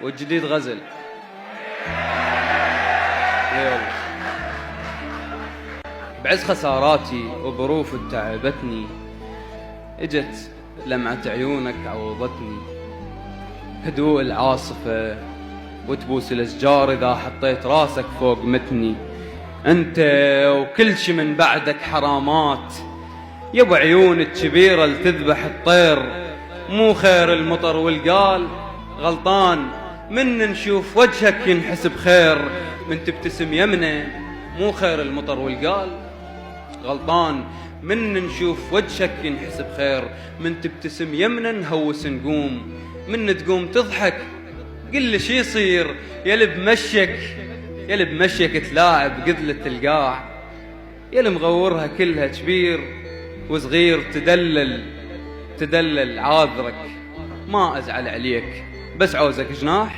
والجديد غزل. اي والله. بعز خساراتي وظروف تعبتني، اجت لمعة عيونك عوضتني. هدوء العاصفة وتبوس الاشجار اذا حطيت راسك فوق متني. انت وكل شي من بعدك حرامات، يا ابو عيون الكبيرة اللي تذبح الطير. مو خير المطر والقال غلطان، من نشوف وجهك ينحسب خير. من تبتسم يمنه مو خير المطر والقال غلطان، من نشوف وجهك ينحسب خير. من تبتسم يمنه نهوس نقوم، من تقوم تضحك قل لي شي يصير. يلي بمشيك تلاعب قذلة القاع، يلي مغورها كلها كبير وصغير. تدلل عاذرك ما ازعل عليك، بس عوزك جناح